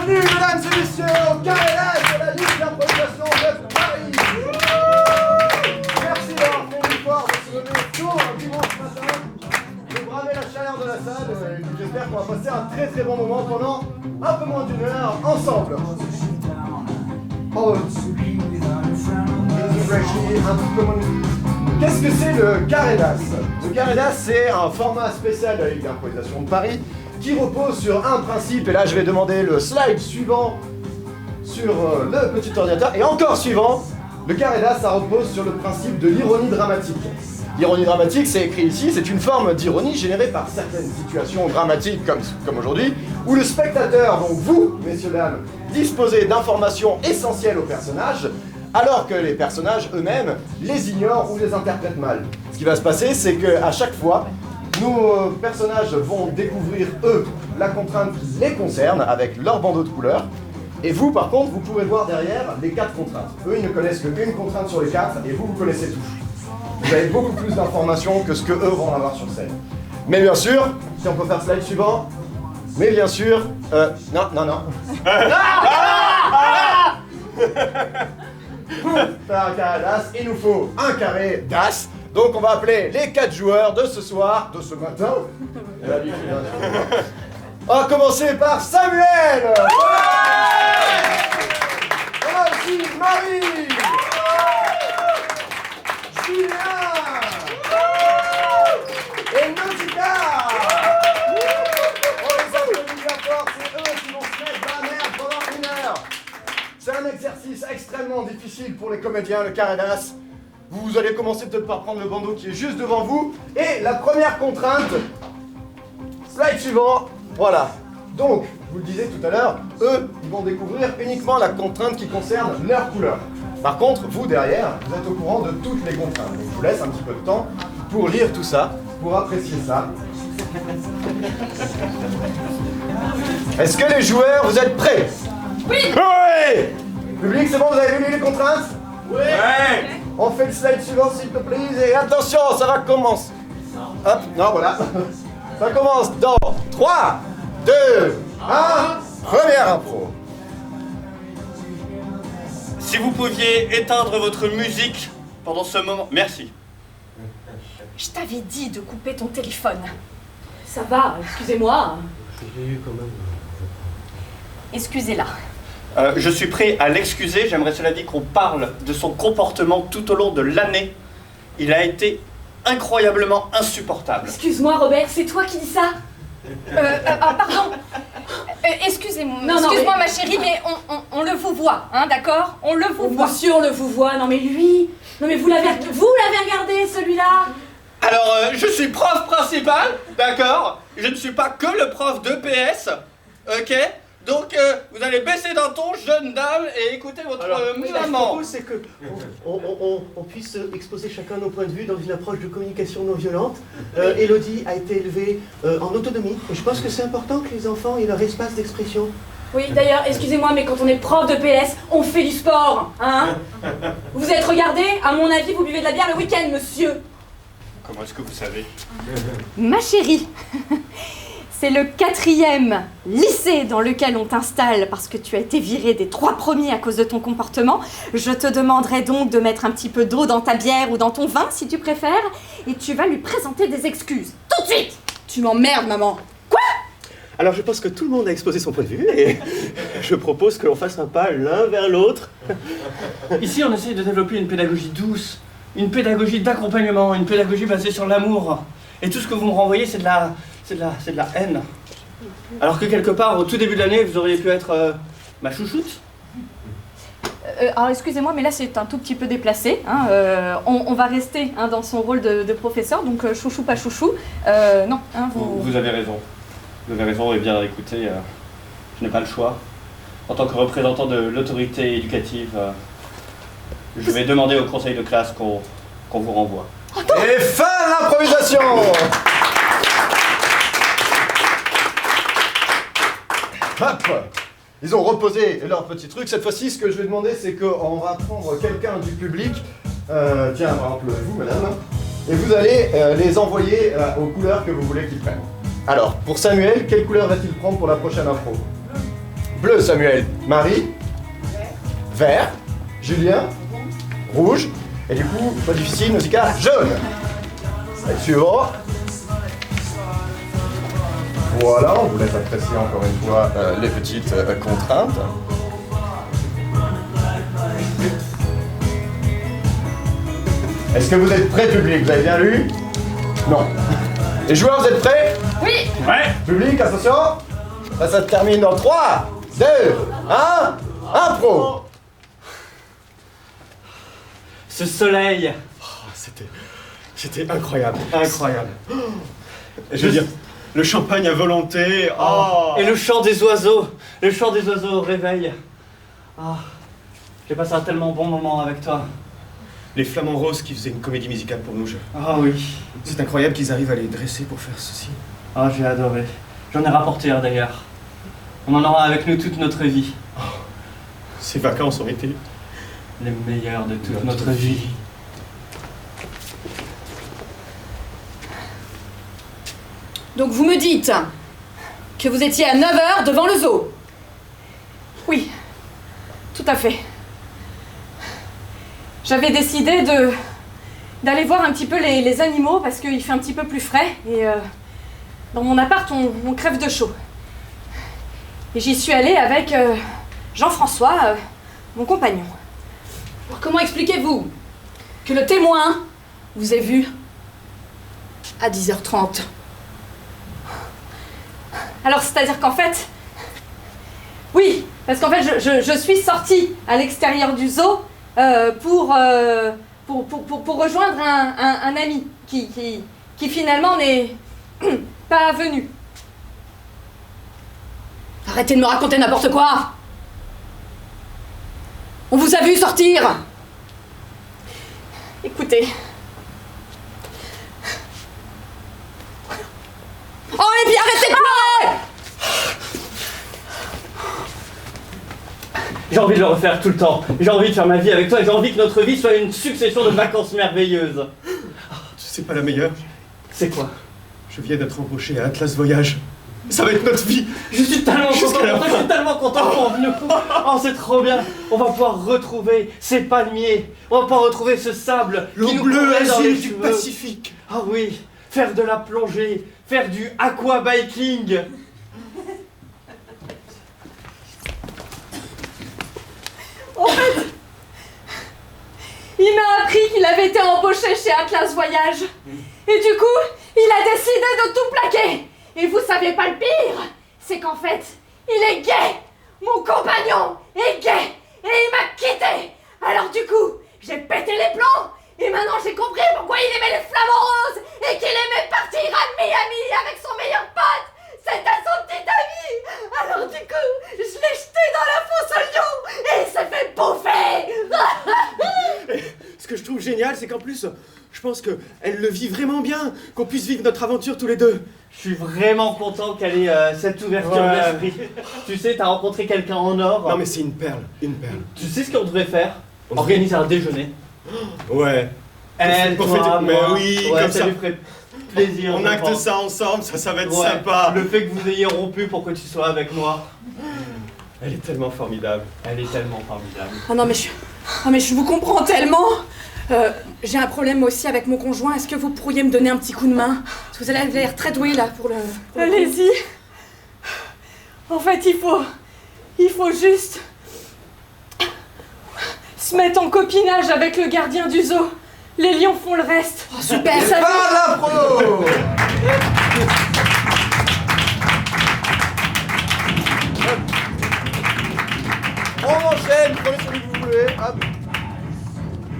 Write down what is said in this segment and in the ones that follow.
Bienvenue, mesdames et messieurs, au Carré-Las de la Ligue d'improvisation de Paris. Merci d'avoir fait l'effort de se lever tôt un dimanche matin, de braver la chaleur de la salle, et j'espère qu'on va passer un très très bon moment pendant un peu moins d'une heure ensemble. Oh, qu'est-ce que c'est le Carré-Las? Le Carré-Las, c'est un format spécial de la Ligue d'improvisation de Paris qui repose sur un principe, et là je vais demander le slide suivant sur le petit ordinateur, et encore suivant. Le Carré-Las, ça repose sur le principe de l'ironie dramatique. L'ironie dramatique, c'est écrit ici, c'est une forme d'ironie générée par certaines situations dramatiques comme aujourd'hui, où le spectateur, donc vous, messieurs dames, disposez d'informations essentielles aux personnages, alors que les personnages eux-mêmes les ignorent ou les interprètent mal. Ce qui va se passer, c'est qu'à chaque fois, nos personnages vont découvrir, eux, la contrainte qui les concerne, avec leur bandeau de couleurs, et vous, par contre, vous pourrez voir derrière les 4 contraintes. Eux, ils ne connaissent qu'une contrainte sur les 4, et vous connaissez tout. Vous avez beaucoup plus d'informations que ce que eux vont avoir sur scène. Mais bien sûr, si on peut faire slide suivant, mais bien sûr, non. Pour faire un carré d'as, il nous faut un carré d'as. Donc on va appeler les 4 joueurs de ce soir, de ce matin. On va commencer par Samuel. On a aussi Marie. Julien et Nautica. On les applaudit bien fort, c'est eux qui vont se mettre dans la merde pendant 1 heure. C'est un exercice extrêmement difficile pour les comédiens, le Carré-Las. Vous allez commencer peut-être par prendre le bandeau qui est juste devant vous. Et la première contrainte, slide suivant, voilà. Donc, vous le disiez tout à l'heure, eux, ils vont découvrir uniquement la contrainte qui concerne leur couleur. Par contre, vous derrière, vous êtes au courant de toutes les contraintes. Donc, je vous laisse un petit peu de temps pour lire tout ça, pour apprécier ça. Est-ce que les joueurs, vous êtes prêts? Oui! Oui! Public, c'est bon, vous avez lu les contraintes? Oui! Ouais. On fait le slide suivant, s'il te plaît, et attention, ça va commencer. Hop, non, voilà. Ça commence dans 3, 2, 1, première impro. Si vous pouviez éteindre votre musique pendant ce moment... Merci. Je t'avais dit de couper ton téléphone. Ça va, excusez-moi. Je l'ai eu quand même. Excusez-la. Je suis prêt à l'excuser. J'aimerais cela dit qu'on parle de son comportement tout au long de l'année. Il a été incroyablement insupportable. Excuse-moi, Robert, c'est toi qui dis ça? Pardon. Excusez-moi, excuse-moi ma chérie, mais on le vous voit, hein, d'accord? On le vous voit. Monsieur, on le vous voit. Non mais lui, non mais vous l'avez regardé celui-là? Alors, je suis prof principal, d'accord? Je ne suis pas que le prof d'EPS, ok? Donc, vous allez baisser d'un ton, jeune dame, et écouter votre Alors, ce que je maman. propose, c'est que on puisse exposer chacun nos points de vue dans une approche de communication non violente. Élodie a été élevée en autonomie, et je pense que c'est important que les enfants aient leur espace d'expression. Oui, d'ailleurs, excusez-moi, mais quand on est prof de PS, on fait du sport, hein? Vous êtes regardé? À mon avis, vous buvez de la bière le week-end, monsieur. Comment est-ce que vous savez? Ma chérie, c'est le 4e lycée dans lequel on t'installe parce que tu as été virée des 3 premiers à cause de ton comportement. Je te demanderai donc de mettre un petit peu d'eau dans ta bière ou dans ton vin si tu préfères, et tu vas lui présenter des excuses. Tout de suite! Tu m'emmerdes, maman. Alors je pense que tout le monde a exposé son point de vue, et je propose que l'on fasse un pas l'un vers l'autre. Ici, on essaye de développer une pédagogie douce, une pédagogie d'accompagnement, une pédagogie basée sur l'amour. Et tout ce que vous me renvoyez, c'est de la haine. Alors que quelque part, au tout début de l'année, vous auriez pu être ma chouchoute. Alors excusez-moi, mais là c'est un tout petit peu déplacé. Hein, on va rester dans son rôle de professeur, donc chouchou pas chouchou. Non, hein, Vous avez raison. Vous avez raison, et bien écoutez, je n'ai pas le choix. En tant que représentant de l'autorité éducative, je vais demander au conseil de classe qu'on vous renvoie. Et fin de l'improvisation. Hop. Ils ont reposé leur petit truc. Cette fois-ci, ce que je vais demander, c'est qu'on va prendre quelqu'un du public. Tiens, par exemple, vous, madame. Et vous allez les envoyer aux couleurs que vous voulez qu'ils prennent. Alors, pour Samuel, quelle couleur va-t-il prendre pour la prochaine impro? Bleu, Samuel. Marie. Vert. Julien. Rouge. Et du coup, pas difficile, Nausicaa, jaune. Slide suivant. Voilà, on vous laisse apprécier encore une fois les petites contraintes. Est-ce que vous êtes prêts, public? Vous avez bien lu? Non. Les joueurs, vous êtes prêts? Oui. Ouais. Public, attention. Ça se termine dans 3, 2, 1, impro. Ce soleil. C'était incroyable, incroyable. Je veux dire, le champagne à volonté. Oh. Et le chant des oiseaux. Le chant des oiseaux au réveil. Ah. J'ai passé un tellement bon moment avec toi. Les Flamands Roses qui faisaient une comédie musicale pour nous. Ah oui. C'est incroyable qu'ils arrivent à les dresser pour faire ceci. Ah, j'ai adoré. J'en ai rapporté un d'ailleurs. On en aura avec nous toute notre vie. Ces vacances ont été Les meilleurs de toute notre vie. Donc vous me dites que vous étiez à 9h devant le zoo. Oui, tout à fait. J'avais décidé d'aller voir un petit peu les animaux parce qu'il fait un petit peu plus frais et dans mon appart on crève de chaud. Et j'y suis allée avec Jean-François, mon compagnon. Alors comment expliquez-vous que le témoin vous ait vu à 10h30? Alors c'est-à-dire qu'en fait, oui, parce qu'en fait je suis sortie à l'extérieur du zoo pour rejoindre un ami qui finalement n'est pas venu. Arrêtez de me raconter n'importe quoi. On vous a vu sortir. Écoutez, Oh et puis arrêtez de pleurer. J'ai envie de le refaire tout le temps. J'ai envie de faire ma vie avec toi et j'ai envie que notre vie soit une succession de vacances merveilleuses. C'est pas la meilleure. C'est quoi? Je viens d'être embauché à Atlas Voyage. Ça va être notre vie. Je suis tellement content Jusqu'à la pour toi, je suis tellement content pour nous. Oh, c'est trop bien. On va pouvoir retrouver ces palmiers. On va pouvoir retrouver ce sable qui L'eau nous bleue courait dans les azur du cheveux. Pacifique. Ah oui, faire de la plongée, faire du aquabiking. en fait, il m'a appris qu'il avait été embauché chez Atlas Voyage. Et du coup, il a décidé de tout plaquer. Et vous savez pas le pire, c'est qu'en fait, il est gay. Mon compagnon est gay. Et il m'a quitté. Alors du coup, j'ai pété les plombs. Et maintenant j'ai compris pourquoi il aimait les flamants roses. Et qu'il aimait partir à Miami avec son meilleur pote. C'était son petit ami. Alors du coup, je l'ai jeté dans la fosse au lion. Et il s'est fait bouffer. Et ce que je trouve génial, c'est qu'en plus, je pense qu'elle le vit vraiment bien, qu'on puisse vivre notre aventure tous les deux. Je suis vraiment content qu'elle ait cette ouverture Ouais. d'esprit. Tu sais, t'as rencontré quelqu'un en or. Non mais c'est une perle, une perle. Tu sais ce qu'on devrait faire? On Organiser un déjeuner. Ouais. Elle, Pour toi, fêter- mais moi. oui, Ouais, comme ça ça. lui ferait plaisir. On je acte pense. ça ensemble, ça va être Ouais. sympa. Le fait que vous ayez rompu pour que tu sois avec moi, Elle est tellement formidable. elle est tellement formidable. Ah non mais je vous comprends tellement. J'ai un problème moi aussi avec mon conjoint. Est-ce que vous pourriez me donner un petit coup de main? Parce que vous avez l'air très doué là pour le... Allez-y. En fait, il faut juste se mettre en copinage avec le gardien du zoo. Les lions font le reste. Oh, super. Ça va. Par l'impro. On enchaîne, prenez celui que vous voulez. Hop.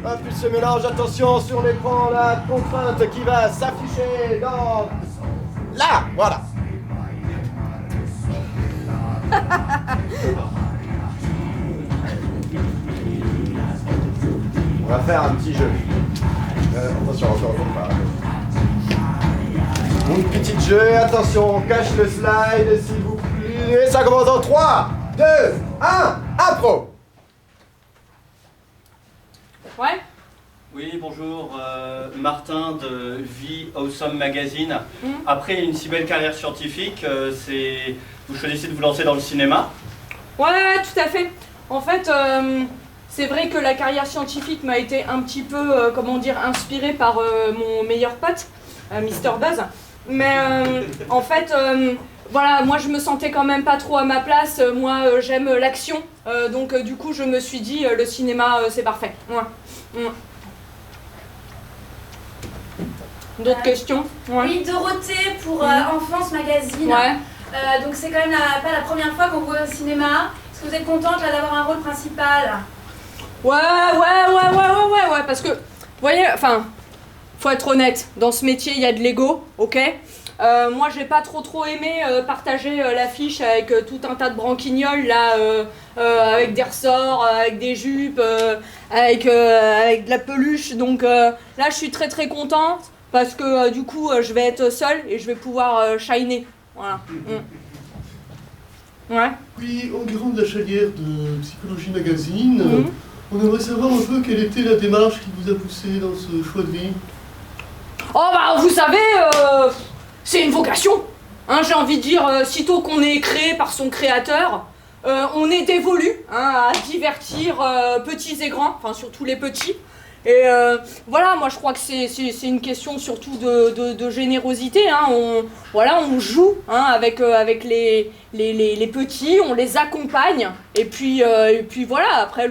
Hop, il se mélange, attention sur l'écran, la contrainte qui va s'afficher dans... Là, voilà. On va faire un petit jeu. Attention, encore pas. Une petite jeu, attention, on cache le slide s'il vous plaît. Ça commence en 3, 2, 1, impro. Ouais. Oui, bonjour, Martin de The Awesome Magazine. Après une si belle carrière scientifique, vous choisissez de vous lancer dans le cinéma. Ouais, tout à fait. En fait, c'est vrai que la carrière scientifique m'a été un petit peu, comment dire, inspirée par mon meilleur pote, Mr. Buzz. Mais en fait, voilà, moi je me sentais quand même pas trop à ma place. Moi, j'aime l'action. Donc du coup, je me suis dit, le cinéma, c'est parfait. Ouais. D'autres questions? Ouais. Oui, Dorothée pour Enfance Magazine. Ouais. Donc c'est quand même pas la première fois qu'on vous voit au cinéma. Est-ce que vous êtes contente là d'avoir un rôle principal? Ouais, parce que, vous voyez, enfin, faut être honnête, dans ce métier, il y a de l'ego, ok? Moi, j'ai pas trop aimé partager l'affiche avec tout un tas de branquignoles, là, avec des ressorts, avec des jupes, avec de la peluche, donc là, je suis très contente, parce que du coup, je vais être seule et je vais pouvoir shiner, voilà. Ouais. Oui, Enguerrand de la Chalière de Psychologie Magazine. On aimerait savoir un peu quelle était la démarche qui vous a poussé dans ce choix de vie. Oh bah vous savez, c'est une vocation. Hein, j'ai envie de dire, sitôt qu'on est créé par son créateur, on est dévolu à divertir petits et grands, enfin surtout les petits. Et voilà, moi je crois que c'est une question surtout de générosité. Hein. On joue avec les petits, on les accompagne, et puis voilà, après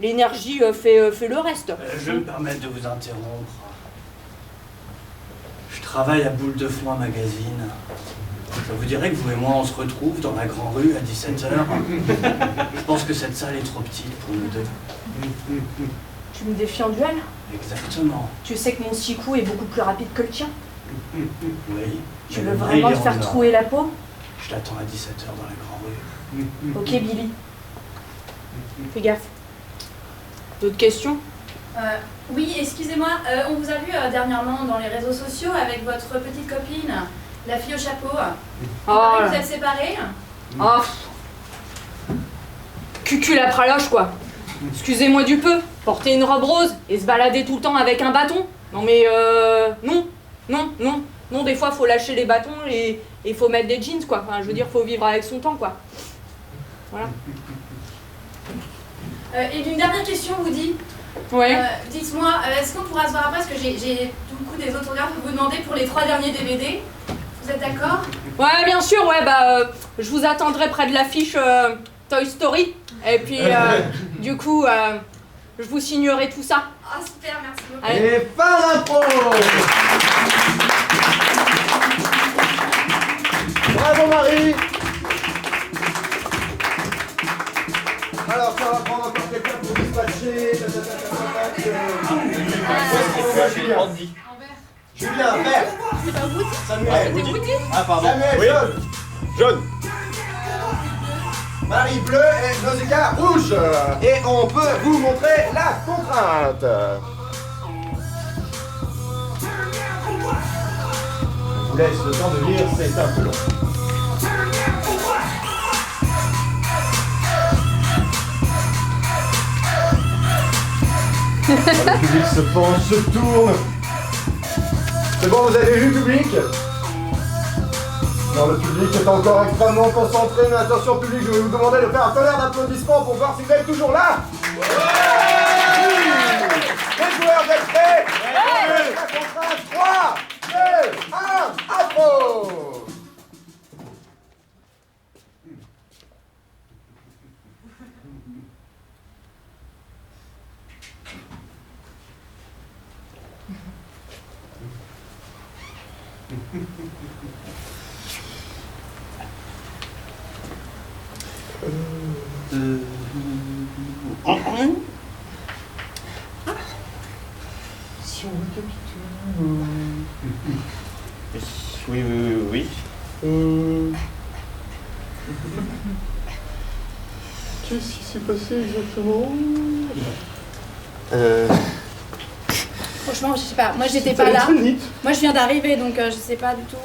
l'énergie fait le reste. Je me permets de vous interrompre. Je travaille à Boule de Foin Magazine. Ça vous dirait que vous et moi on se retrouve dans la Grand Rue à 17h? Je pense que cette salle est trop petite pour nous deux. Tu me défies en duel? Exactement. Tu sais que mon sikou est beaucoup plus rapide que le tien. Oui. Tu mais veux le vraiment vrai, te il est faire en or. trouer la peau? Je l'attends à 17h dans la Grand Rue. Ok Billy. Fais gaffe. D'autres questions? Oui, excusez-moi, on vous a vu dernièrement dans les réseaux sociaux avec votre petite copine, la fille au chapeau. Il paraît que vous êtes séparés. Oh. Cucu la praloche quoi. Excusez-moi du peu. Porter une robe rose et se balader tout le temps avec un bâton. Non mais non, des fois faut lâcher les bâtons et faut mettre des jeans quoi. Enfin je veux dire faut vivre avec son temps quoi. Voilà. Et une dernière question, vous dit. Ouais. Dites-moi, est-ce qu'on pourra se voir après? Parce que j'ai beaucoup des autographes à vous demander pour les 3 derniers DVD. Vous êtes d'accord? Ouais, bien sûr, ouais, je vous attendrai près de l'affiche Toy Story. Et puis, du coup, je vous signerai tout ça. Ah, super, merci beaucoup. Allez. Et fin d'impro. Bravo Marie. Alors ça va prendre encore quelqu'un pour dispatcher. Julien, vert. C'est pas Woody? Samuel. C'était Woody? Ah, pardon. Samuel, Oui. jaune. Jaune. Marie bleu et Nausicaa rouge. Et on peut vous montrer la contrainte. Je vous laisse le temps de lire, c'est un peu long. Le public se penche, se tourne. C'est bon, vous avez vu le public? Non, le public est encore extrêmement concentré, mais attention public, je vais vous demander de faire un tonnerre d'applaudissements pour voir si vous êtes toujours là. Les joueurs, vous êtes prêts? La contrainte, 3, 2, 1, afro. Si on récapitule... Oui. Qu'est-ce qui s'est passé exactement? Franchement, je sais pas. Moi, j'étais pas là. Moi, je viens d'arriver, donc je sais pas du tout.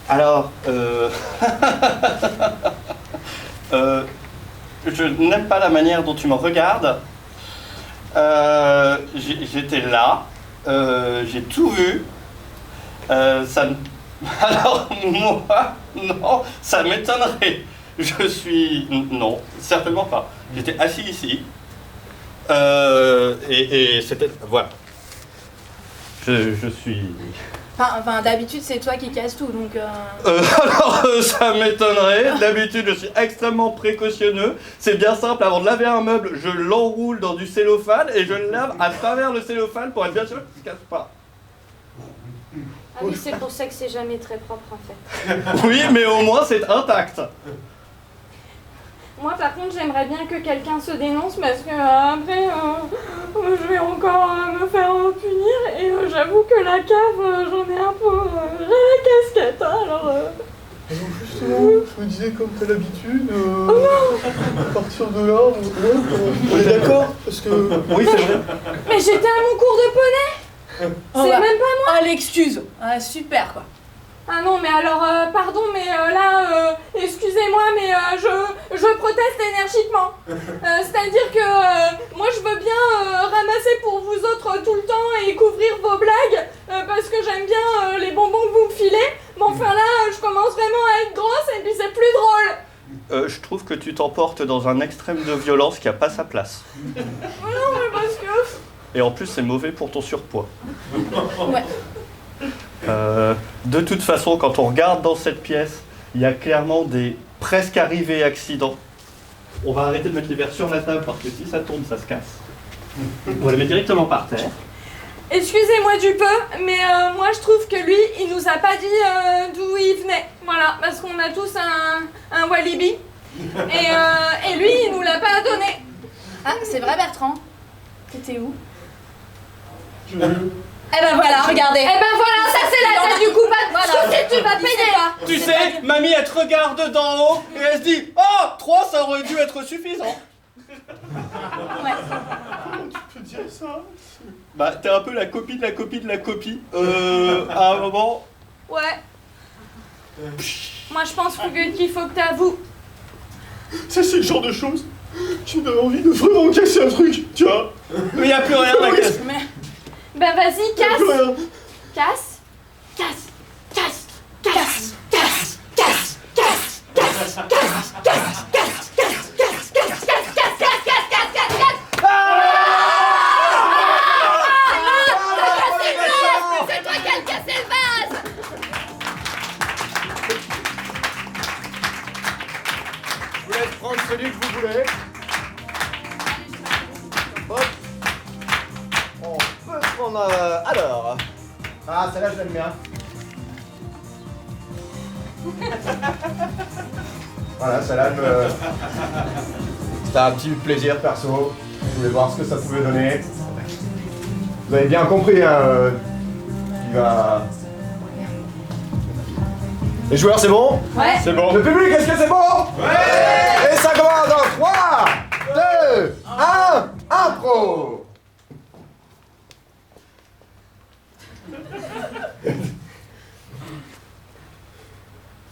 Alors, je n'aime pas la manière dont tu me regardes. J'étais là, j'ai tout vu. Ça Alors, moi, non, ça m'étonnerait. Je suis... Non, certainement pas. J'étais assis ici. Et c'était... Voilà. Je suis... Enfin, d'habitude, c'est toi qui casses tout, donc... Alors, ça m'étonnerait. D'habitude, je suis extrêmement précautionneux. C'est bien simple, avant de laver un meuble, je l'enroule dans du cellophane et je le lave à travers le cellophane pour être bien sûr qu'il ne se casse pas. Ah oui, c'est pour ça que c'est jamais très propre en fait. Oui, mais au moins c'est intact. Moi par contre j'aimerais bien que quelqu'un se dénonce parce que après je vais encore me faire punir et j'avoue que la cave j'en ai un peu j'ai la casquette hein, alors justement, je me disais comme t'as l'habitude, à partir de là, on est d'accord parce que... Oui, c'est vrai. Mais j'étais à mon cours de poney. C'est même pas moi. Ah, l'excuse. Ah, super, quoi. Ah non, mais alors, pardon, mais là, excusez-moi, mais je proteste énergiquement. C'est-à-dire que moi, je veux bien ramasser pour vous autres tout le temps et couvrir vos blagues, parce que j'aime bien les bonbons que vous me filez. Mais enfin là, je commence vraiment à être grosse et puis c'est plus drôle. Je trouve que tu t'emportes dans un extrême de violence qui n'a pas sa place. Non, mais parce que... Et en plus, c'est mauvais pour ton surpoids. Ouais. De toute façon, quand on regarde dans cette pièce, il y a clairement des presque arrivés accidents. On va arrêter de mettre les verres sur la table parce que si ça tombe, ça se casse. On va les mettre directement par terre. Excusez-moi du peu, mais moi je trouve que lui, il nous a pas dit d'où il venait. Voilà, parce qu'on a tous un walibi. Et lui, il nous l'a pas donné. Ah, c'est vrai, Bertrand. T'étais où? Eh ben voilà, regardez. Eh ben voilà, ça c'est la tête du coupable. Voilà. Tout de suite, tu vas payer. Tu sais, mamie, elle te regarde d'en haut et elle se dit « Oh, 3, ça aurait dû être suffisant !» Tu peux dire ça? Bah, t'es un peu la copie de la copie de la copie. À un moment... Ouais. Moi je pense qu'il faut que t'avoues. Ça, c'est le genre de choses qui me donne envie de vraiment casser un truc, tu vois. Mais y a plus rien à casser. Ben vas-y, casse. Plus rien. Casse. Casse. Casse. Casse. Casse. Casse. Casse. Casse. Casse. Casse. Casse. C'est toi qui as cassé le vase. Je vous laisse prendre celui que vous voulez. Hop. On peut prendre... alors... Ah, celle-là, je l'aime bien. Voilà, celle-là, c'était un petit plaisir perso. Je voulais voir ce que ça pouvait donner. Vous avez bien compris, hein, il va... Les joueurs, c'est bon? Ouais. C'est bon. Le public, est-ce que c'est bon? Ouais! Et ça commence dans 3, 2, 1, impro!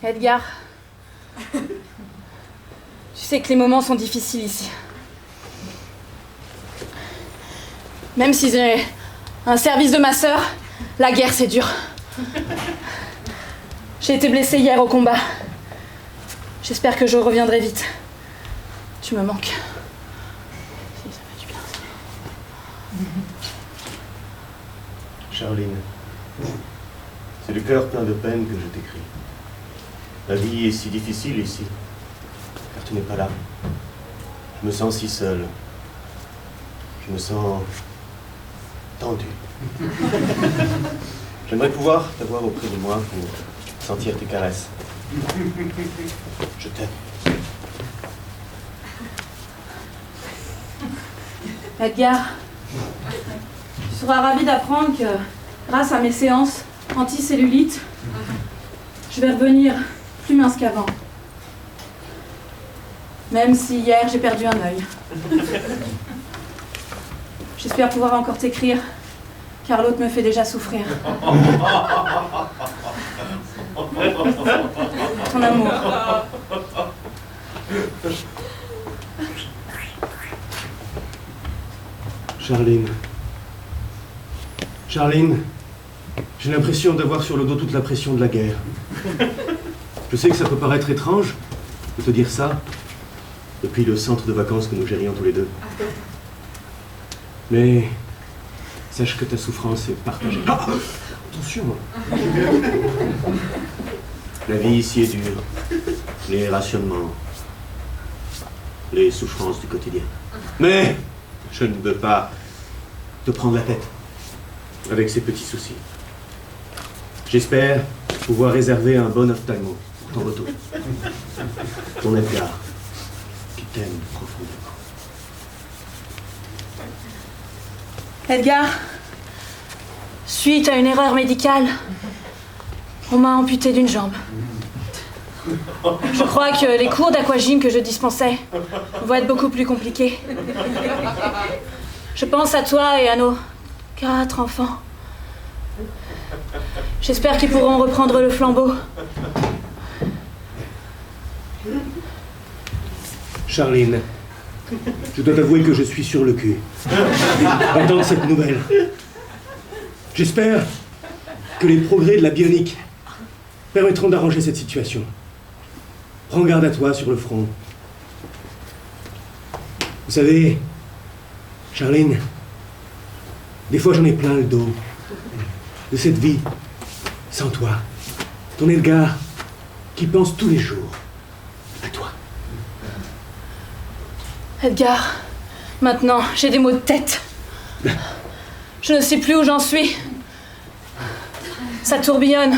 Edgar, tu sais que les moments sont difficiles ici. Même si j'ai un service de ma sœur, la guerre c'est dur. J'ai été blessée hier au combat. J'espère que je reviendrai vite. Tu me manques. Si, ça fait du bien. Charline, c'est le cœur plein de peine que je t'écris. La vie est si difficile ici, car tu n'es pas là. Je me sens si seul. Je me sens tendu. J'aimerais pouvoir t'avoir auprès de moi pour sentir tes caresses. Je t'aime. Edgar, tu seras ravi d'apprendre que, grâce à mes séances anti-cellulite, je vais revenir plus mince qu'avant. Même si hier j'ai perdu un œil. J'espère pouvoir encore t'écrire, car l'autre me fait déjà souffrir. Ton amour. Charline. Charline, J'ai l'impression d'avoir sur le dos toute la pression de la guerre. Je sais que ça peut paraître étrange de te dire ça depuis le centre de vacances que nous gérions tous les deux. Mais sache que ta souffrance est partagée. Ah, attention! La vie ici est dure. Les rationnements, les souffrances du quotidien. Mais je ne veux pas te prendre la tête avec ces petits soucis. J'espère pouvoir réserver un bon ophtalmo pour ton retour. Ton Edgar, qui t'aime profondément. Edgar, suite à une erreur médicale, on m'a amputé d'une jambe. Je crois que les cours d'aquagym que je dispensais vont être beaucoup plus compliqués. Je pense à toi et à nos 4 enfants. J'espère qu'ils pourront reprendre le flambeau. Charline, je dois t'avouer que je suis sur le cul. Attends cette nouvelle. J'espère que les progrès de la bionique permettront d'arranger cette situation. Prends garde à toi sur le front. Vous savez, Charline, des fois j'en ai plein le dos de cette vie sans toi. Ton Edgar qui pense tous les jours à toi. Edgar, maintenant j'ai des maux de tête. Je ne sais plus où j'en suis. Ça tourbillonne.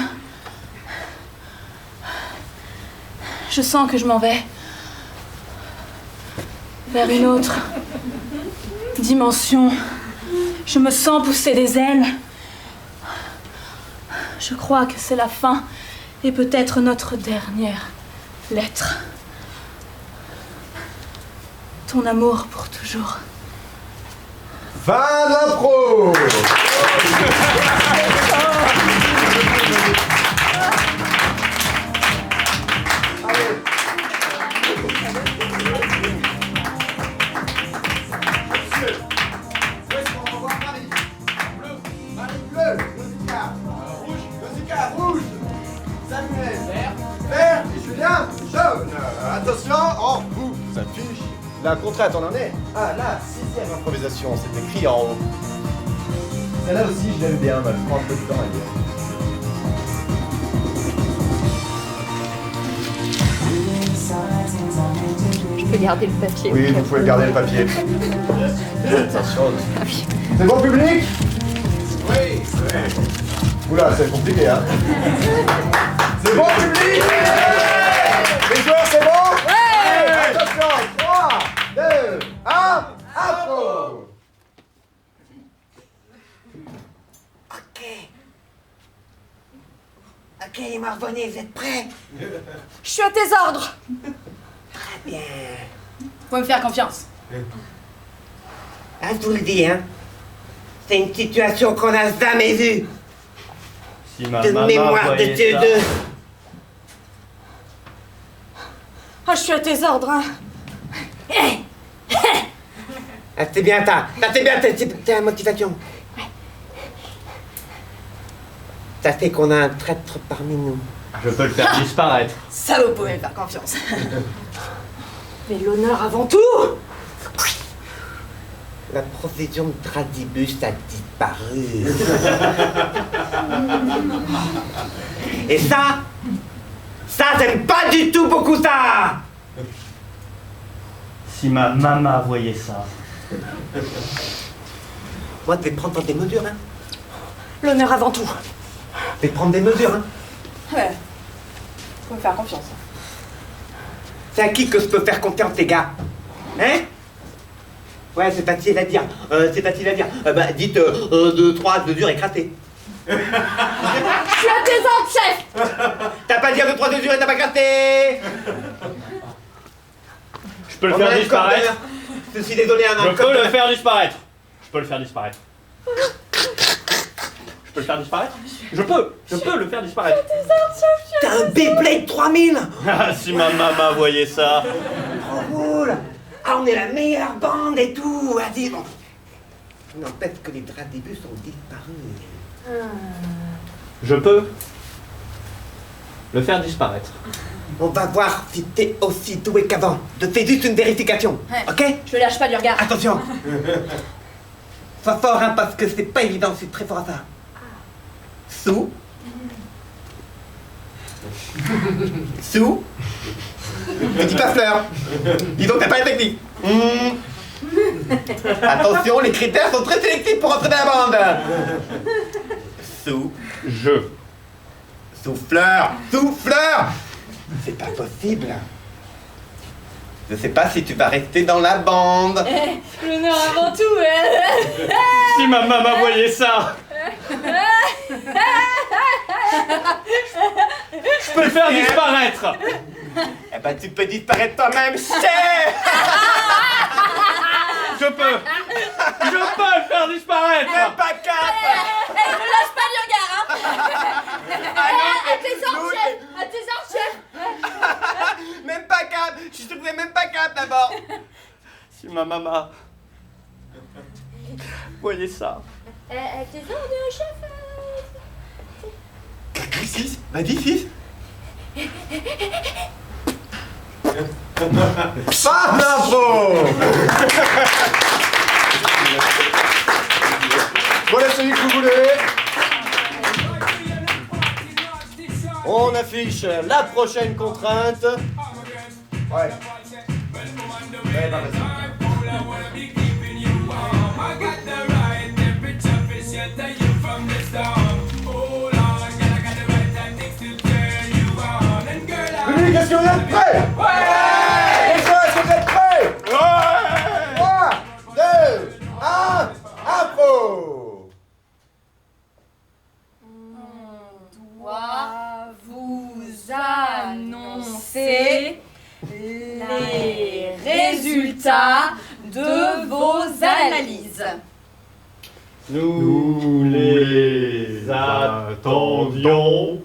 Je sens que je m'en vais vers une autre dimension. Je me sens pousser des ailes. Je crois que c'est la fin et peut-être notre dernière lettre. Ton amour pour toujours. Fin de l'impro. Attention, en bout s'affiche la contrainte, on en est à la 6e improvisation, c'est écrit en haut. Celle-là aussi, je l'aime bien, mais je prends un peu de temps à dire. Je peux garder le papier. Oui, vous pouvez garder le papier. Attention. C'est bon, public? Oui. Oula, c'est compliqué, hein. C'est bon, public? Les joueurs, c'est bon? Ouais. Attention, 3, 2, 1, impro. Ok, Marvonnet, vous êtes prêts? Je suis à tes ordres. Très bien. Faut me faire confiance. Ah, je vous le dis, hein. C'est une situation qu'on n'a jamais vue. Si ma De maman mémoire de voyait Dieu ça. deux. Ah, je suis à tes ordres, hein. Ah, c'est bien ça. Ça, c'est bien, c'est la motivation. Ça fait qu'on a un traître parmi nous. Je peux le faire disparaître. Ça, vous pouvez me faire confiance. Mais l'honneur avant tout. La procession de Tradibus a disparu. Et ça, j'aime pas du tout beaucoup ça. Si ma maman voyait ça. Moi, je vais prendre des mesures, hein. L'honneur avant tout. Je vais prendre des mesures, hein. Ouais. Faut me faire confiance. C'est à qui que je peux faire confiance, les gars? Hein? Ouais, c'est facile à dire. Bah, dites 2, 3, 2 durs écrassés. Je suis à tes ordres, chef. T'as pas dit 2, 3, 2 durs et t'as pas écrassé. Je peux le faire disparaître. Je suis désolé, un Je peux le faire disparaître. Je peux le faire disparaître. Je peux le faire disparaître. Je peux le faire disparaître. T'as un Beyblade 3000. Ah, si ma maman voyait ça. Trop cool. Ah, on est la meilleure bande et tout. Vas-y, bon. N'empêche que les Tradibus ont disparu. Je peux le faire disparaître. On va voir si t'es aussi doué qu'avant. C'est juste une vérification, Ouais. ok? Je le lâche pas du regard. Attention. Sois fort, hein, parce que c'est pas évident, je suis très fort à ça. Sous. Sous. Ne dis pas fleur. Dis donc, t'as pas la technique. Attention, les critères sont très sélectifs pour entrer dans la bande. Sous. Je. Souffleur. Souffleur. C'est pas possible. Je sais pas si tu vas rester dans la bande. L'honneur avant tout. Si ma maman voyait ça. Je peux le faire disparaître. Eh ben, tu peux disparaître toi-même, chef. Je peux le faire disparaître. Même pas cap. Ne lâche pas du regard, hein. À tes ordres, chef. À tes ordres, chef. Même pas cap. Je suis sûr que vous avez même pas cap d'abord. Si ma maman voyait ça. À tes ordres, chef. 6. Vas-y, 6. Pas d'info. Voilà celui que vous voulez. On affiche la prochaine contrainte. Ouais. Ouais, bah, vas-y. Public, est-ce que vous êtes prêts? Ouais! Les gars, est-ce que vous êtes prêts? Ouais! 3, 2, 1, impro! Doit vous annoncer les résultats de vos analyses. Nous les attendions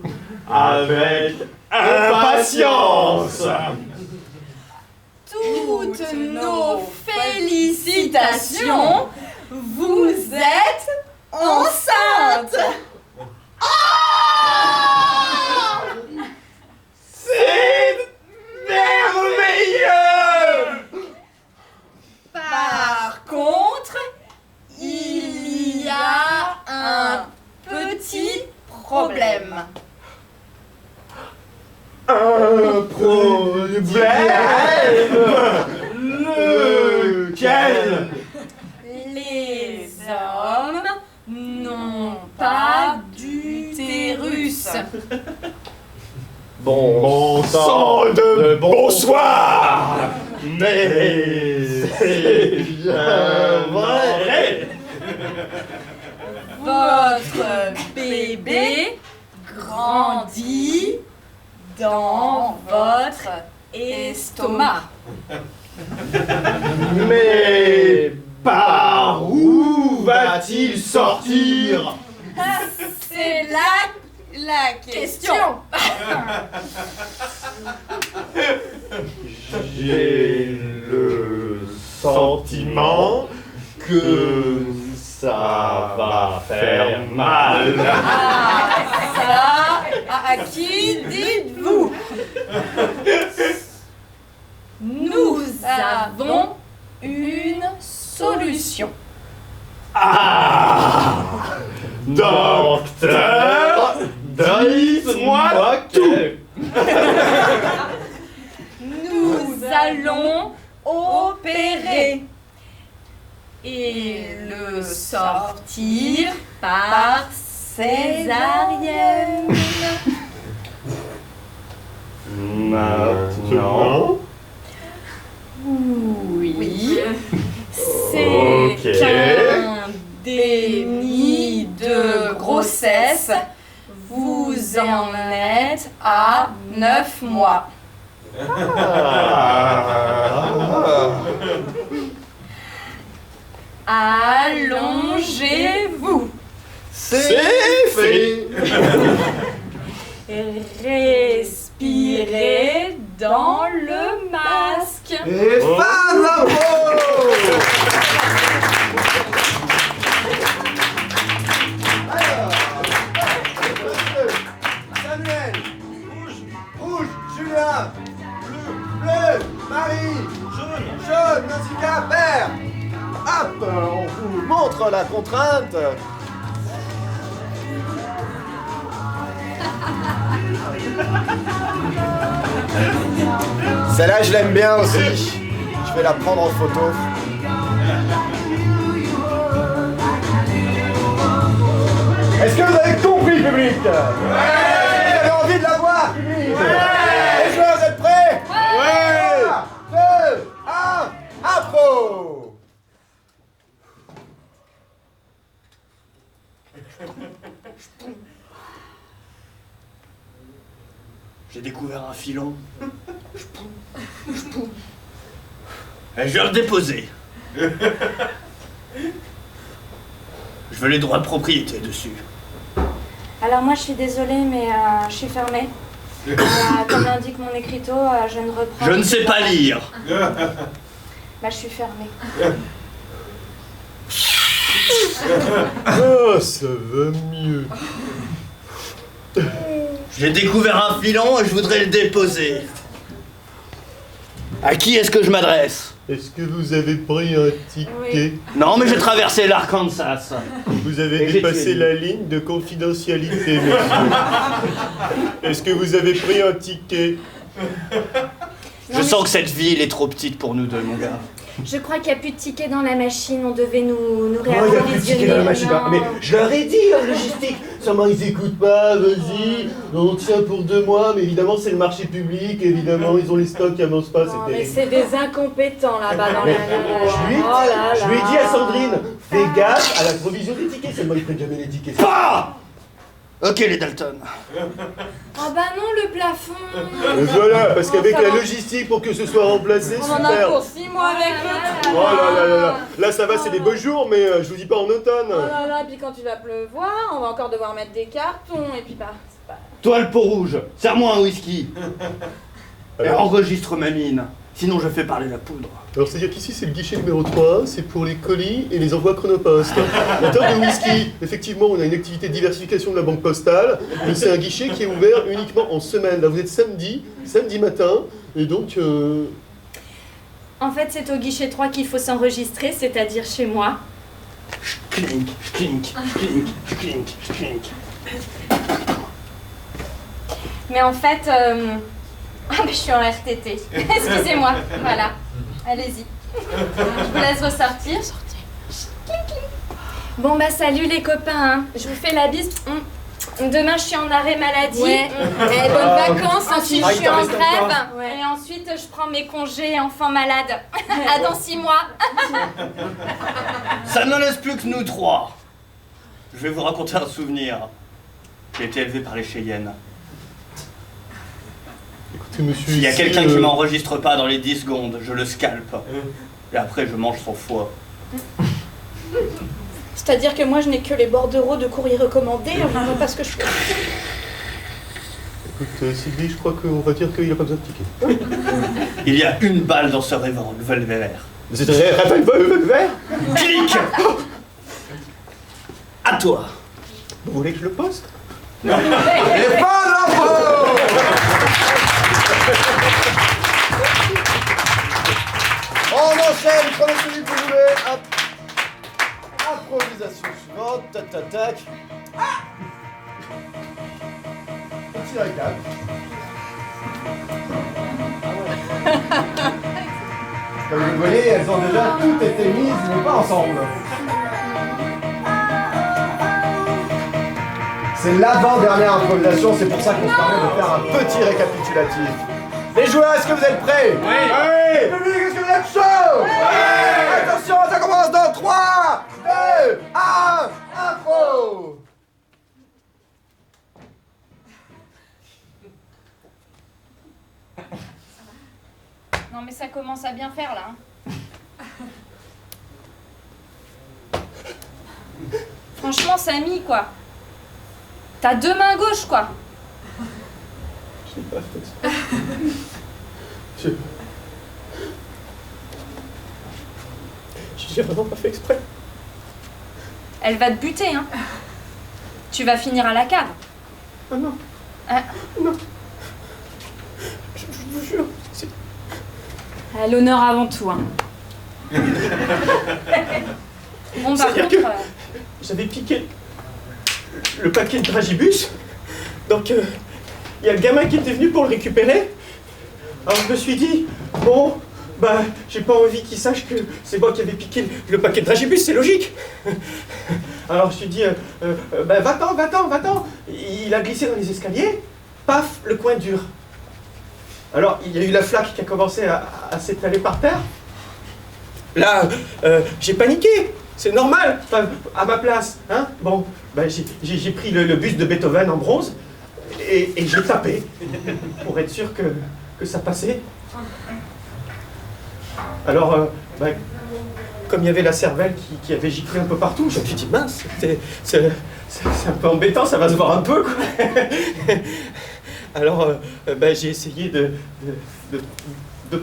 avec impatience. Toutes nos félicitations, vous êtes enceinte. C'est merveilleux. Par contre, il y a un petit problème. Un problème. Lequel? Les hommes n'ont pas d'utérus. Bon sang de bonsoir. Mais c'est bien vrai. Votre bébé grandit dans votre estomac. Mais par où va-t-il sortir? C'est la question. J'ai le sentiment que ça va faire mal. Ça, à qui dites-vous? Nous avons une solution. Docteur, dites-moi tout. Nous allons opérer et le sortir par césarienne. Maintenant, Oui, c'est Ok. un déni de grossesse. Vous en êtes à 9 mois. Allongez-vous. C'est fait. Respirez dans le masque. Et pas d'info. Alors. Marie, jaune, Nausicaa, vert. Hop, on vous montre la contrainte. Celle-là, je l'aime bien aussi. Je vais la prendre en photo. Est-ce que vous avez compris, public? Vous avez envie de la voir, public? Les joueurs, vous êtes prêts? 3, 2, 1, impro! J'ai découvert un filon. Et je vais le déposer. Je veux les droits de propriété dessus. Alors moi je suis désolée mais je suis fermée. Comme l'indique mon écriteau, je ne reprends... Je ne sais pas lire. Bah je suis fermée. Oh, ça va mieux. J'ai découvert un filon et je voudrais le déposer. À qui est-ce que je m'adresse? Est-ce que vous avez pris un ticket? Non, mais j'ai traversé l'Arkansas. Vous avez Et j'ai dépassé tué. la ligne de confidentialité, monsieur. Est-ce que vous avez pris un ticket? Je sens que cette ville est trop petite pour nous deux, mon gars. Je crois qu'il n'y a plus de tickets dans la machine, on devait nous Oh, il n'y a plus de réapprovisionner. tickets dans la machine. Non. Mais je leur ai dit, la logistique. Seulement, ils écoutent pas, vas-y. On tient pour 2 mois, mais évidemment, c'est le marché public. Évidemment, ils ont les stocks qui avancent pas, Non, c'est mais terrible. c'est des incompétents là-bas dans Mais la... je lui ai dit à Sandrine, fais gaffe à la provision des tickets. Seulement, ils prennent jamais les tickets. Ah! Ok, les Dalton. Oh bah non, le plafond. Voilà, parce qu'avec ça la va. logistique pour que ce soit remplacé, On en a super. pour 6 mois avec le Oh là là là là. Là, ça va, c'est des beaux jours, mais je vous dis pas en automne. Oh là là, puis quand il va pleuvoir, on va encore devoir mettre des cartons, et puis bah, c'est pas... Toi, le pot rouge, serre-moi un whisky. Et enregistre ma mine. Sinon, je fais parler la poudre. Alors, c'est-à-dire qu'ici, c'est le guichet numéro 3, c'est pour les colis et les envois Chronopost. En termes de whisky, effectivement, on a une activité de diversification de la banque postale, mais c'est un guichet qui est ouvert uniquement en semaine. Là, vous êtes samedi matin, et donc... En fait c'est au guichet 3 qu'il faut s'enregistrer, c'est-à-dire chez moi. Clink, clink, clink, clink, clink. Mais en fait... Ah mais je suis en RTT. Excusez-moi, voilà. Allez-y. Je vous laisse ressortir. Bon bah salut les copains, hein. Je vous fais la bise. Demain je suis en arrêt maladie. Ouais. Eh, bonnes vacances, Ensuite hein, je suis en grève. Ouais. Et ensuite je prends mes congés enfant malade. À dans 6 mois. Ça ne laisse plus que nous 3. Je vais vous raconter un souvenir. J'ai été élevé par les Cheyennes. Écoutez, monsieur... S'il y a ici, quelqu'un qui m'enregistre pas dans les 10 secondes, je le scalpe. Et après, je mange son foie. C'est-à-dire que moi, je n'ai que les bordereaux de courrier recommandé, on ne voit pas ce que je fais. Écoute, Sylvie, je crois qu'on va dire qu'il a pas besoin de ticket. Il y a une balle dans ce revolver. C'est un revolver? Clic. À toi. Vous voulez que je le poste? Et pas l'impro! On enchaîne, prenez celui que vous voulez. Hop. Improvisation suivante. Tac, tac, tac. Ah, petit récap. Comme vous voyez, elles ont déjà toutes été mises, mais pas ensemble. C'est l'avant-dernière improvisation, c'est pour ça qu'on se permet de faire un petit récapitulatif. Les joueurs, est-ce que vous êtes prêts? Oui! Le public, est-ce que vous êtes chaud? Oui! Attention, ça commence dans 3, 2, 1, impro! Non mais ça commence à bien faire là. Franchement Samy quoi. T'as 2 mains gauches quoi. J'ai pas fait exprès. J'ai vraiment pas fait exprès. Elle va te buter hein. Tu vas finir à la cave. Ah non. Ah. Non. Je vous jure, L'honneur avant tout, hein. Bon, par C'est-à-dire contre... que j'avais piqué le paquet de dragibus, donc il y a le gamin qui était venu pour le récupérer. Alors je me suis dit, bon, bah j'ai pas envie qu'il sache que c'est moi qui avais piqué le paquet de dragibus, c'est logique. Alors je me suis dit, bah va-t'en. Il a glissé dans les escaliers, paf, le coin dur. Alors il y a eu la flaque qui a commencé à s'étaler par terre. Là, j'ai paniqué, c'est normal, enfin, à ma place, hein. Bon, ben, j'ai pris le buste de Beethoven en bronze et j'ai tapé pour être sûr que ça passait. Alors, ben, comme il y avait la cervelle qui avait giclé un peu partout, je me suis dit, mince, c'est un peu embêtant, ça va se voir un peu, quoi. Alors, ben, j'ai essayé de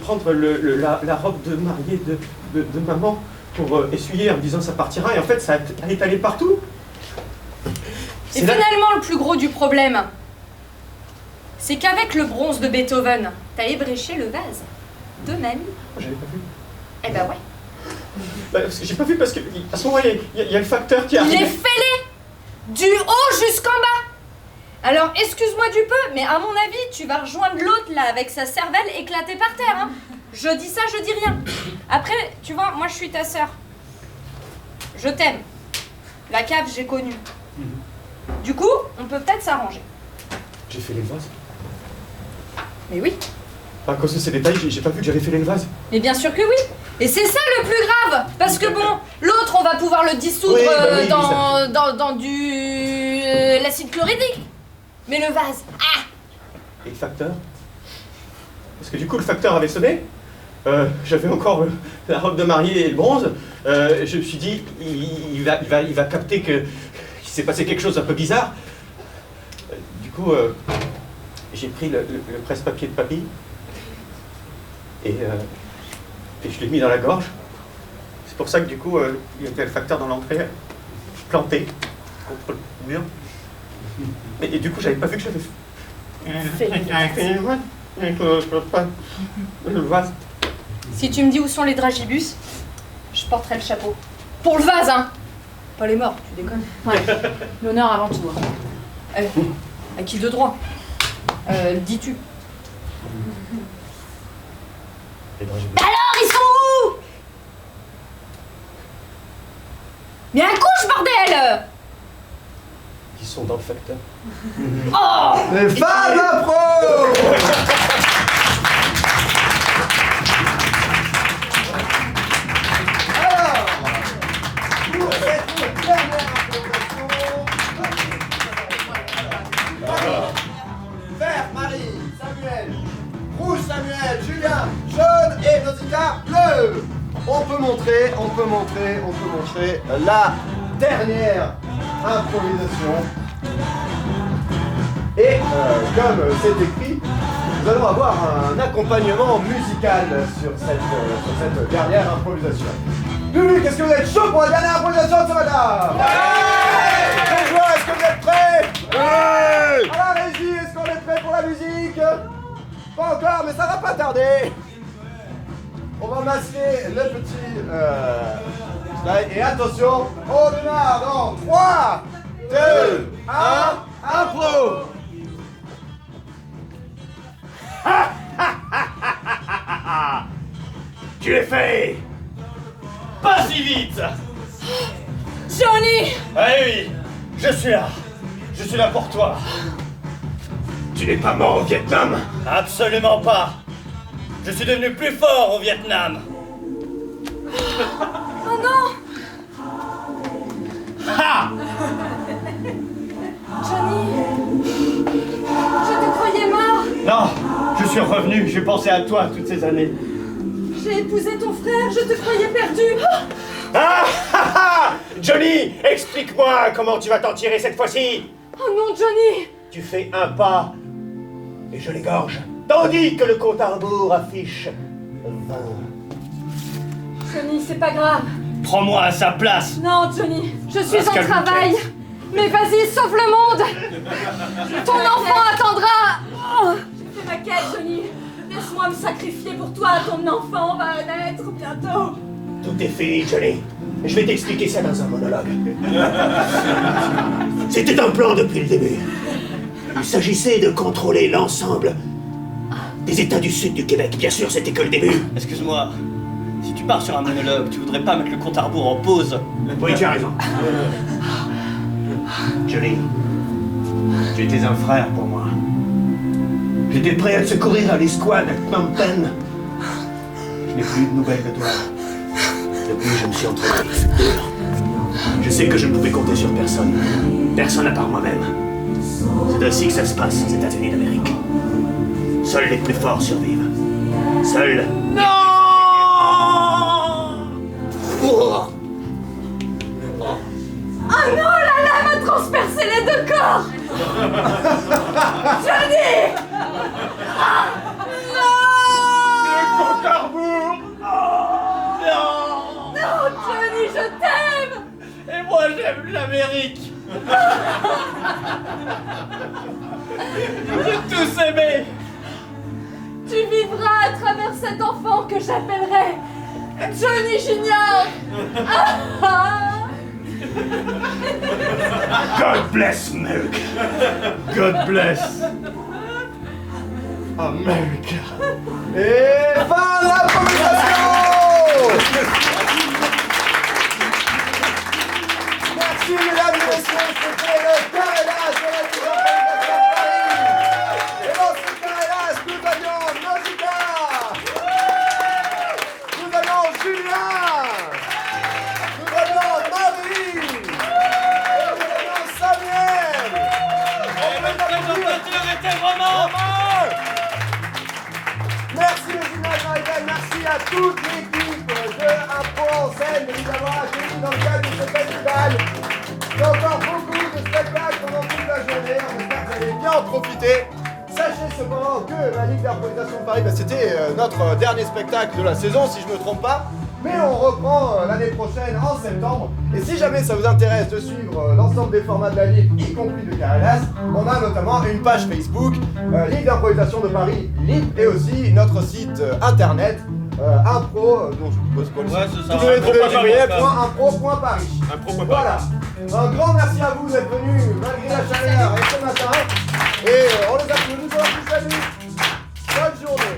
prendre la robe de mariée de maman pour essuyer en me disant ça partira, et en fait ça a étalé partout. Et finalement, le plus gros du problème, c'est qu'avec le bronze de Beethoven, t'as ébréché le vase. De même. J'avais pas vu. Eh ben ouais. Bah, parce que j'ai pas vu parce que à ce moment-là, il y a le facteur qui arrive. Il est fêlé du haut jusqu'en bas. Alors, excuse-moi du peu, mais à mon avis, tu vas rejoindre l'autre là avec sa cervelle éclatée par terre. Hein. Je dis ça, je dis rien. Après, tu vois, moi je suis ta sœur. Je t'aime. La cave, j'ai connu. Du coup, on peut peut-être s'arranger. J'ai fait les vases. Mais oui. À cause de ces détails, j'ai pas vu que j'avais fait les vases. Mais bien sûr que oui. Et c'est ça le plus grave. Parce que bon, l'autre, on va pouvoir le dissoudre Oui, bah oui, dans du l'acide chlorhydrique. Mais le vase, ah! Et le facteur? Parce que du coup, le facteur avait sonné. J'avais encore la robe de mariée et le bronze. Je me suis dit, il va capter qu'il s'est passé quelque chose d'un peu bizarre. Du coup, j'ai pris le presse-papier de papy et je l'ai mis dans la gorge. C'est pour ça que du coup, il y avait le facteur dans l'entrée, planté contre le mur. Et du coup, j'avais pas vu que j'avais fait le vase. Si tu me dis où sont les dragibus, je porterai le chapeau. Pour le vase, hein. Pas les morts, tu déconnes. Ouais, l'honneur avant tout. Hein. À qui de droit dis-tu. Les dragibus. Alors, ils sont où? Mais à couche, bordel! Ils sont dans le facteur. Oh! Les femmes à pro! Alors, pour cette dernière improvisation, vert, Marie, Samuel, rouge, Samuel, Julien, jaune et Nausicaa, bleu. On peut montrer la dernière improvisation. Et comme c'est écrit, nous allons avoir un accompagnement musical sur cette dernière improvisation. Public, est-ce que vous êtes chaud pour la dernière improvisation de ce matin? Ouais! Les joueurs, est-ce que vous êtes prêts? Ouais! À la régie, est-ce qu'on est prêts pour la musique? Pas encore, mais ça va pas tarder. On va masquer le petit slide. Et attention, on démarre dans 3, 2, 1, impro! Tu es fait! Pas si vite! Johnny! Ah oui, je suis là. Je suis là pour toi. Tu n'es pas mort au Vietnam? Absolument pas. Je suis devenu plus fort au Vietnam. Oh non! Ha! Johnny! Je te croyais mort! Non, je suis revenu. J'ai pensé à toi toutes ces années. J'ai épousé ton frère, je te croyais perdu! Ah! Johnny, explique-moi comment tu vas t'en tirer cette fois-ci. Oh non, Johnny! Tu fais un pas et je l'égorge. Tandis que le compte à rebours affiche 20. Johnny, c'est pas grave. Prends-moi à sa place. Non, Johnny, je suis Pascal en travail. Bouquet. Mais vas-y, sauve le monde! Ton enfant attendra! Oh. J'ai fait ma quête, Johnny. Laisse-moi me sacrifier pour toi, ton enfant va naître bientôt. Tout est fini, Johnny. Je vais t'expliquer ça dans un monologue. C'était un plan depuis le début. Il s'agissait de contrôler l'ensemble des États du sud du Québec. Bien sûr, c'était que le début. Excuse-moi, si tu pars sur un monologue, tu voudrais pas mettre le compte à rebours en pause? Oui, tu as raison. Johnny, tu étais un frère pour moi. J'étais prêt à te secourir à l'escouade à Phnom Penh. Je n'ai plus de nouvelles de toi. Depuis, je me suis entraîné. Je sais que je ne pouvais compter sur personne. Personne à part moi-même. C'est ainsi que ça se passe aux États-Unis d'Amérique. Seuls les plus forts survivent. Seuls. Non! Oh non, la lame a transpercé les deux corps. Johnny! Compte à rebours! Non! Non, Johnny, je t'aime! Et moi j'aime l'Amérique! Je vous ai tous aimés! Tu vivras à travers cet enfant que j'appellerai Johnny Junior! God bless America. God bless America. Et fin de la publication. Merci mesdames et messieurs, c'était le Carré-Las de la Ligue d'improvisation de Paris. Et dans ce Carré-Las, nous avions Nausicaa, nous avions Julien, nous avions Marie, et nous avions Samuel. Le présentateur était vraiment... Merci le gymnase Marie-Claire, merci à toute l'équipe de Impro en scène de nous avoir accueillis dans le cadre de ce festival. Il y a encore beaucoup de spectacles pendant toute la journée, on espère que vous allez bien en profiter. Sachez cependant que la Ligue d'improvisation de Paris, c'était notre dernier spectacle de la saison, si je ne me trompe pas. Mais on reprend l'année prochaine en septembre. Et si jamais ça vous intéresse de suivre l'ensemble des formats de la Ligue, y compris de Carré-Las, on a notamment une page Facebook, Ligue d'improvisation de Paris, LIP, et aussi notre site internet, impro, dont je vous pose pas le site, www.impro.paris. Voilà. Un grand merci à vous d'être venus malgré la chaleur et ce matin. Et on les applaudit, on vous salue. Bonne journée.